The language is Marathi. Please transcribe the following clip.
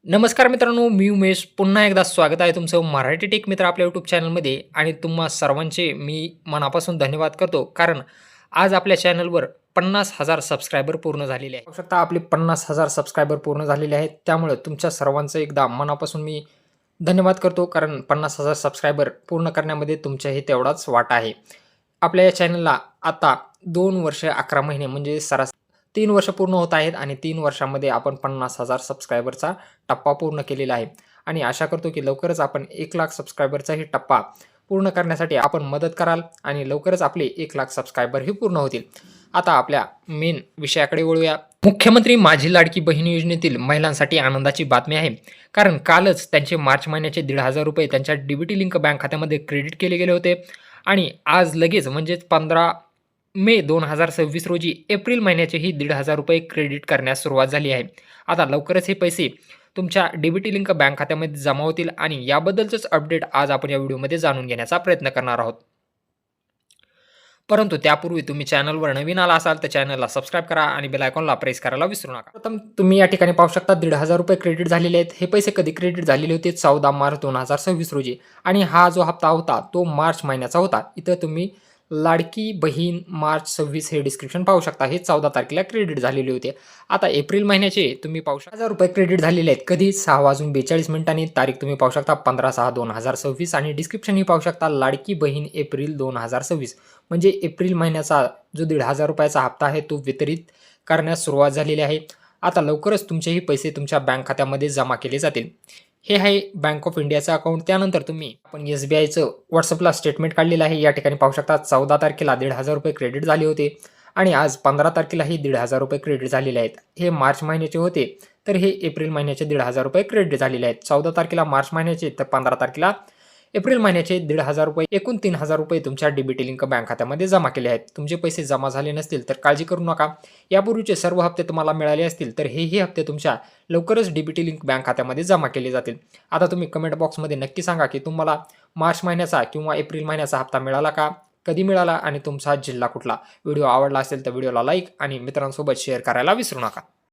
नमस्कार मित्रांनो, मी उमेश. पुन्हा एकदा स्वागत आहे तुमचं मराठी टेक मित्र आपल्या यूट्यूब चॅनलमध्ये आणि तुम्हा सर्वांचे मी मनापासून धन्यवाद करतो. कारण आज आपल्या चॅनलवर 50,000 सबस्क्रायबर पूर्ण झालेले आहेत. पाहू शकता आपले 50,000 सबस्क्रायबर पूर्ण झालेले आहेत. त्यामुळे तुमच्या सर्वांचं एकदा मनापासून मी धन्यवाद करतो. कारण 50,000 सबस्क्रायबर पूर्ण करण्यामध्ये तुमच्याही तेवढाच वाटा आहे. आपल्या या चॅनलला आता 2 वर्ष 11 महिने म्हणजे सरासरी 3 वर्ष पूर्ण होत आहेत आणि 3 वर्षामध्ये आपण 50,000 सबस्क्रायबरचा टप्पा पूर्ण केलेला आहे आणि आशा करतो की लवकरच आपण 1,00,000 सबस्क्रायबरचाही टप्पा पूर्ण करण्यासाठी आपण मदत कराल आणि लवकरच आपले 1,00,000 सबस्क्रायबरही पूर्ण होतील. आता आपल्या मेन विषयाकडे वळूया. मुख्यमंत्री माझी लाडकी बहीण योजनेतील महिलांसाठी आनंदाची बातमी आहे. कारण कालच त्यांचे मार्च महिन्याचे ₹1,500 त्यांच्या डीबीटी लिंक बँक खात्यामध्ये क्रेडिट केले गेले होते आणि आज लगेच म्हणजेच 15 मे 2026 रोजी एप्रिल महिन्याचेही ₹1,500 क्रेडिट करण्यास सुरुवात झाली आहे. आता लवकरच हे पैसे तुमच्या डीबीटी लिंक बँक खात्यामध्ये जमा होतील आणि याबद्दलचंच अपडेट आज आपण या व्हिडिओमध्ये जाणून घेण्याचा प्रयत्न करणार आहोत. परंतु त्यापूर्वी तुम्ही चॅनलवर नवीन आला असाल तर चॅनलला सबस्क्राईब करा आणि बेल आयकॉनला प्रेस करायला विसरू नका. प्रथम तुम्ही या ठिकाणी पाहू शकता ₹1,500 क्रेडिट झालेले आहेत. हे पैसे कधी क्रेडिट झालेले होते? 14 मार्च 2026 रोजी आणि हा जो हप्ता होता तो मार्च महिन्याचा होता. इथं तुम्ही लाडकी बहीण मार्च 26 हे डिस्क्रिप्शन पाहू शकता. हे 14 तारखेला क्रेडिट झालेले होते. आता एप्रिल महिन्याचे तुम्ही पाहू शकता ₹1,000 क्रेडिट झालेले आहेत. कधी 6:42 तारीख तुम्ही पाहू शकता 15/6/2026 आणि डिस्क्रिप्शनही पाहू शकता लाडकी बहीण एप्रिल 2026 म्हणजे एप्रिल महिन्याचा जो ₹1,500 हप्ता आहे तो वितरित करण्यास सुरुवात झालेली आहे. आता लवकरच तुमचेही पैसे तुमच्या बँक खात्यामध्ये जमा केले जातील. हे आहे बँक ऑफ इंडियाचं अकाउंट. त्यानंतर तुम्ही आपण SBIचं WhatsAppला स्टेटमेंट काढलेलं आहे. या ठिकाणी पाहू शकता 14 तारखेला ₹1,500 क्रेडिट झाले होते आणि आज 15 तारखेलाही ₹1,500 क्रेडिट झालेले आहेत. हे मार्च महिन्याचे होते तर हे एप्रिल महिन्याचे ₹1,500 क्रेडिट झालेले आहेत. 14 तारखेला मार्च महिन्याचे तर 15 तारखेला एप्रिल महिन्याचे ₹1,500 एकूण ₹3,000 तुमच्या डीबीटी लिंक बँक खात्यामध्ये जमा केले आहेत. तुमचे पैसे जमा झाले नसतील तर काळजी करू नका. यापूर्वीचे सर्व हप्ते तुम्हाला मिळाले असतील तर हेही हप्ते तुमच्या लवकरच डीबीटी लिंक बँक खात्यामध्ये जमा केले जातील. आता तुम्ही कमेंट बॉक्समध्ये नक्की सांगा की तुम्हाला मार्च महिन्याचा किंवा एप्रिल महिन्याचा हप्ता मिळाला का? कधी मिळाला आणि तुमचा जिल्हा कुठला? व्हिडिओ आवडला असेल तर व्हिडिओला लाईक आणि मित्रांसोबत शेअर करायला विसरू नका.